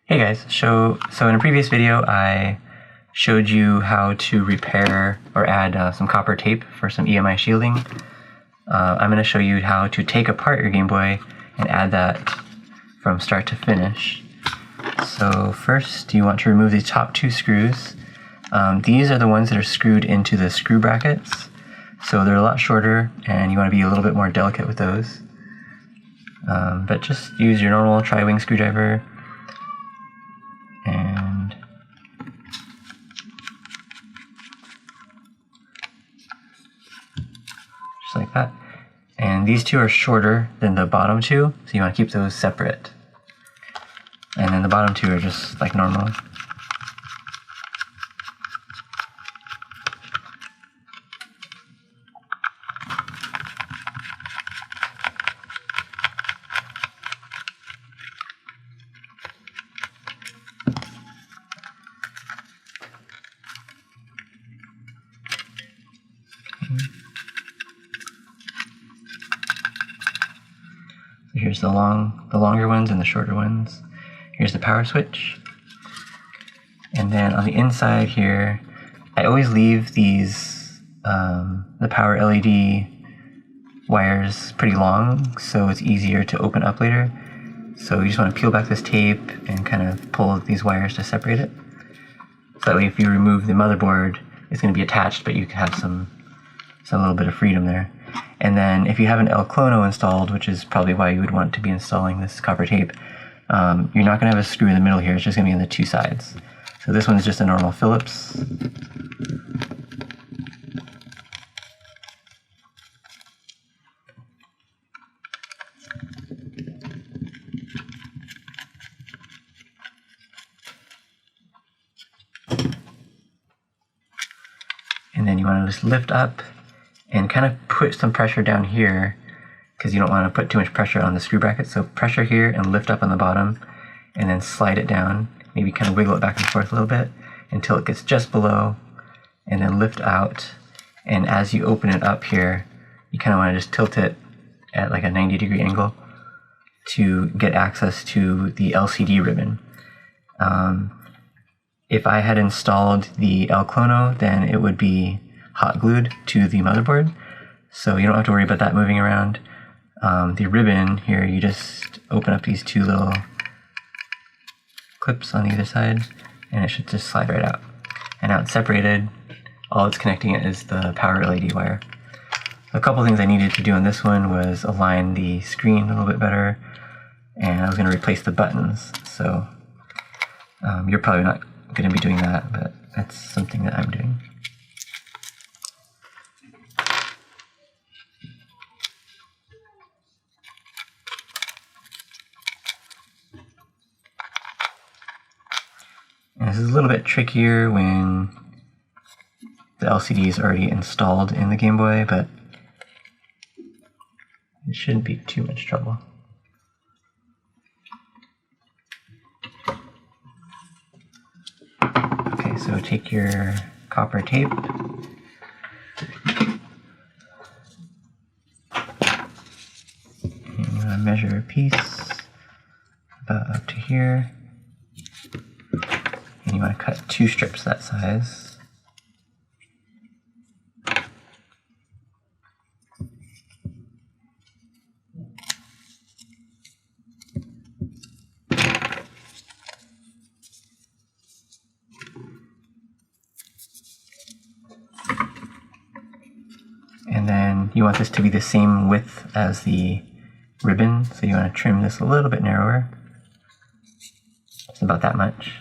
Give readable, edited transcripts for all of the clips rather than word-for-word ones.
Hey guys, so in a previous video I showed you how to repair or add some copper tape for some EMI shielding. I'm going to show you how to take apart your Game Boy and add that from start to finish. So first you want to remove the top two screws. These are the ones that are screwed into the screw brackets, so they're a lot shorter and you want to be a little bit more delicate with those. But just use your normal tri-wing screwdriver and just like that. And these two are shorter than the bottom two, so you want to keep those separate. And then the bottom two are just like normal. Here's the longer ones and the shorter ones. Here's the power switch. And then on the inside here, I always leave these, the power LED wires pretty long, so it's easier to open up later. So you just want to peel back this tape and kind of pull these wires to separate it. So that way if you remove the motherboard, it's going to be attached, but you can have some little bit of freedom there. And then if you have an El Clono installed, which is probably why you would want to be installing this copper tape, you're not going to have a screw in the middle here, it's just going to be on the two sides. So this one is just a normal Phillips. And then you want to just lift up and kind of put some pressure down here, because you don't want to put too much pressure on the screw bracket. So pressure here and lift up on the bottom, and then slide it down. Maybe kind of wiggle it back and forth a little bit until it gets just below, and then lift out. And as you open it up here, you kind of want to just tilt it at like a 90-degree angle to get access to the LCD ribbon. If I had installed the El Clono, then it would be hot glued to the motherboard, so you don't have to worry about that moving around. The ribbon here, you just open up these two little clips on either side and it should just slide right out. And now it's separated. All it's connecting it is the power LED wire. A couple things I needed to do on this one was align the screen a little bit better, and I was going to replace the buttons, so you're probably not going to be doing that, but that's something that I'm doing. And this is a little bit trickier when the LCD is already installed in the Game Boy, but it shouldn't be too much trouble. Okay, so take your copper tape, and you want to measure a piece about up to here. And you want to cut two strips that size. And then you want this to be the same width as the ribbon, so you want to trim this a little bit narrower. Just about that much.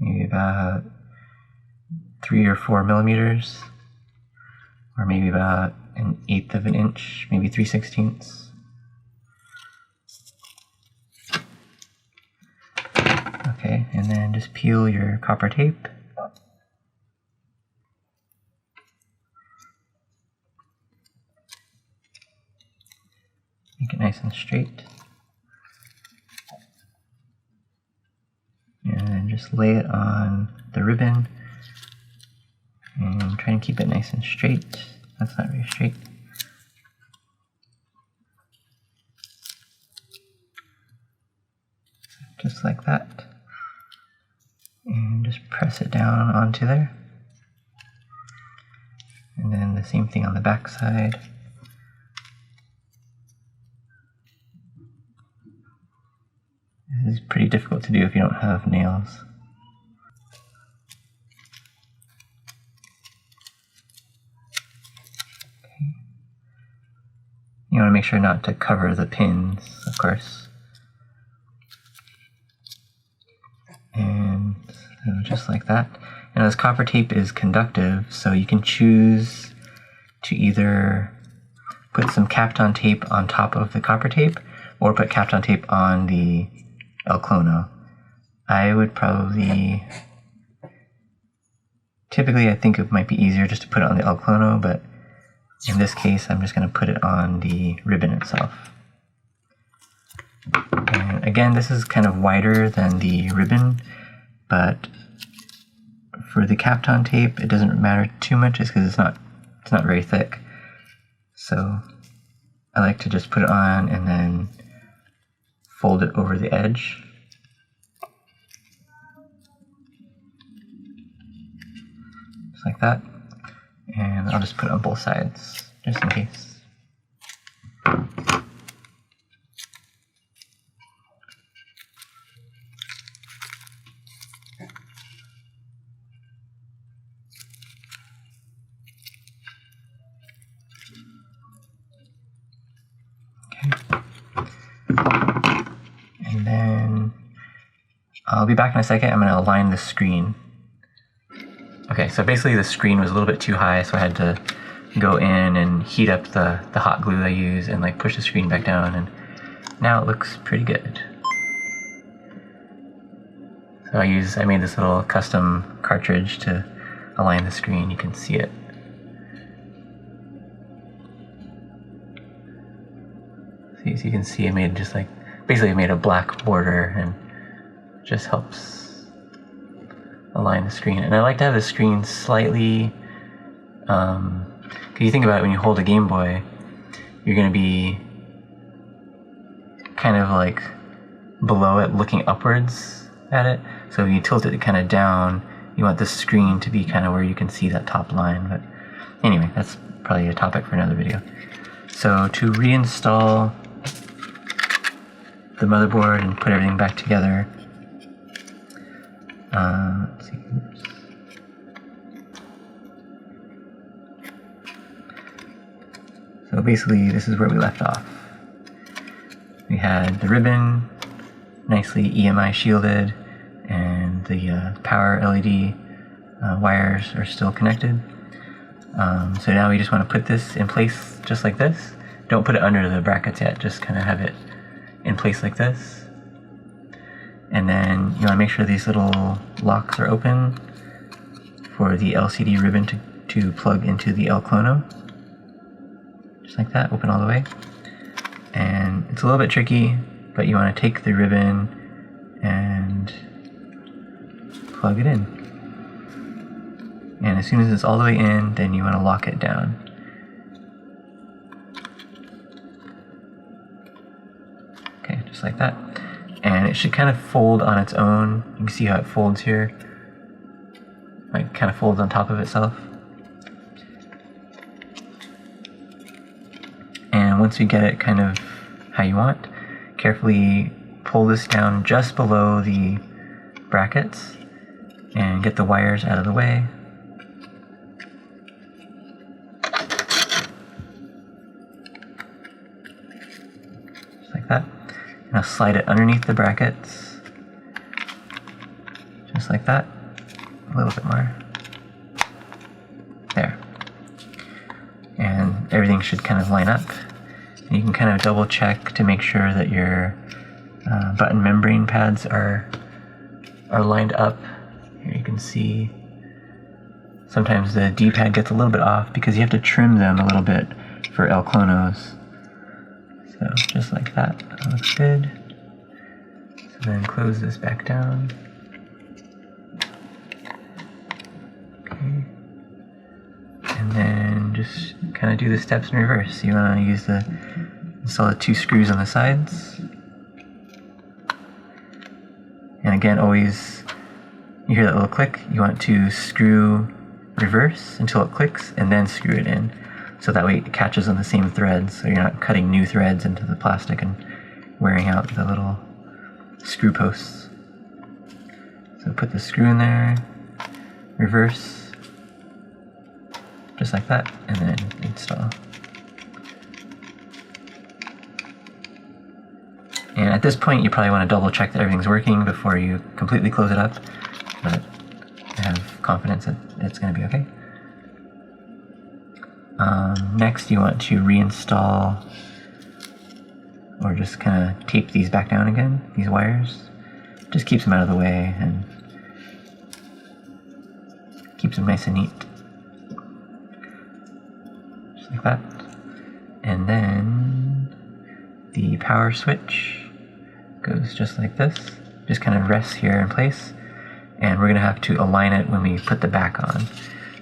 Maybe about 3 or 4 millimeters, or maybe about 1/8 of an inch, maybe 3/16. Okay, and then just peel your copper tape. Make it nice and straight. And then just lay it on the ribbon and try and keep it nice and straight. That's not very straight. just like that. And just press it down onto there. And then the same thing on the back side. This is pretty difficult to do if you don't have nails. Okay. You want to make sure not to cover the pins, of course. And so just like that. And this copper tape is conductive, so you can choose to either put some kapton tape on top of the copper tape or put kapton tape on the El Clono. I would probably, typically I think it might be easier just to put it on the El Clono, but in this case I'm just going to put it on the ribbon itself. And again, this is kind of wider than the ribbon, but for the kapton tape it doesn't matter too much just because it's not very thick. So I like to just put it on and then fold it over the edge. Just like that. And I'll just put it on both sides, just in case. And then I'll be back in a second. I'm going to align the screen. Okay, so basically the screen was a little bit too high, so I had to go in and heat up the hot glue I use and like push the screen back down, and now it looks pretty good. So I made this little custom cartridge to align the screen. You can see it. So you can see I made just like, basically I made a black border and just helps align the screen. And I like to have the screen slightly, because you think about it, when you hold a Game Boy, you're going to be kind of like below it looking upwards at it. So if you tilt it kind of down, you want the screen to be kind of where you can see that top line. But anyway, that's probably a topic for another video. So to reinstall the motherboard and put everything back together, let's see. Oops. So basically this is where we left off. We had the ribbon nicely EMI shielded, and the power LED wires are still connected. So now we just want to put this in place just like this. Don't put it under the brackets yet, just kind of have it in place like this. And then you want to make sure these little locks are open for the LCD ribbon to plug into the El Clono. Just like that, open all the way. And it's a little bit tricky, but you want to take the ribbon and plug it in. And as soon as it's all the way in, then you want to lock it down. Okay, just like that. And it should kind of fold on its own. You can see how it folds here. Like, kind of folds on top of itself. And once you get it kind of how you want, carefully pull this down just below the brackets and get the wires out of the way. Just like that. Now slide it underneath the brackets, just like that, a little bit more, there. And everything should kind of line up. And you can kind of double check to make sure that your button membrane pads are lined up. Here you can see sometimes the D-pad gets a little bit off because you have to trim them a little bit for El Clonos. So just like that, that looks good. So then close this back down. Okay. And then just kind of do the steps in reverse. You want to install the 2 screws on the sides. again, always, you hear that little click, you want to screw reverse until it clicks, and then screw it in. So that way it catches on the same threads, so you're not cutting new threads into the plastic and wearing out the little screw posts. So put the screw in there, reverse, just like that, and then install. And at this point, you probably want to double check that everything's working before you completely close it up, but I have confidence that it's going to be okay. Next, you want to reinstall, or just kind of tape these back down again, these wires. Just keeps them out of the way and keeps them nice and neat. Just like that. And then the power switch goes just like this. Just kind of rests here in place. And we're going to have to align it when we put the back on.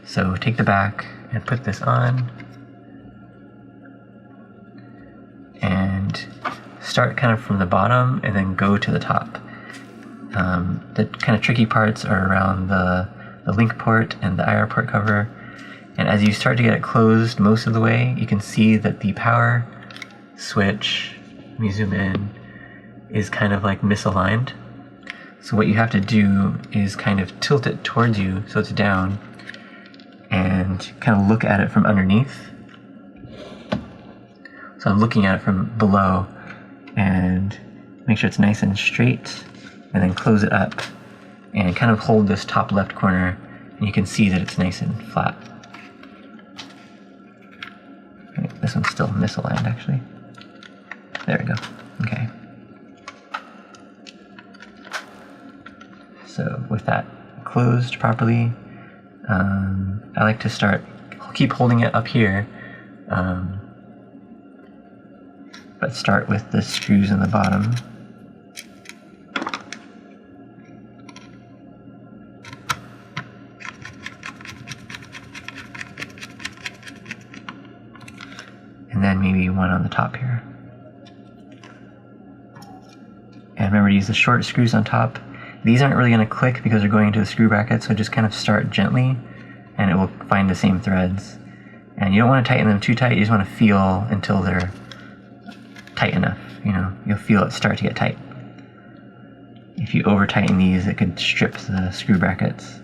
So take the back and put this on. And start kind of from the bottom and then go to the top. The kind of tricky parts are around the link port and the IR port cover. And as you start to get it closed most of the way, you can see that the power switch, let me zoom in, is kind of like misaligned. So what you have to do is kind of tilt it towards you so it's down and kind of look at it from underneath. So I'm looking at it from below and make sure it's nice and straight, and then close it up and kind of hold this top left corner, and you can see that it's nice and flat. This one's still misaligned actually. There we go. Okay. So with that closed properly, I like to keep holding it up here, but start with the screws in the bottom. And then maybe one on the top here. And remember to use the short screws on top. These aren't really going to click because they're going into the screw bracket, so just kind of start gently and it will find the same threads. And you don't want to tighten them too tight, you just want to feel until they're tight enough. You know, you'll feel it start to get tight. If you over tighten these, it could strip the screw brackets.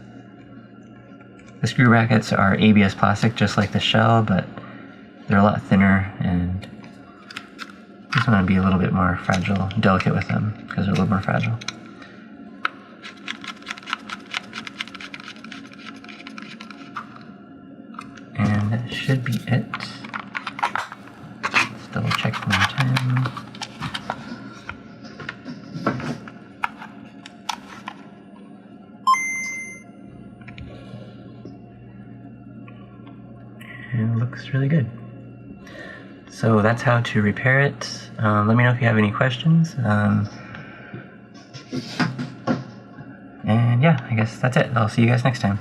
The screw brackets are ABS plastic just like the shell, but they're a lot thinner, and you just want to be a little bit more fragile, delicate with them because they're a little more fragile. And that should be it. Let's double check one more time. And it looks really good. So that's how to repair it. Let me know if you have any questions. And yeah, I guess that's it. I'll see you guys next time.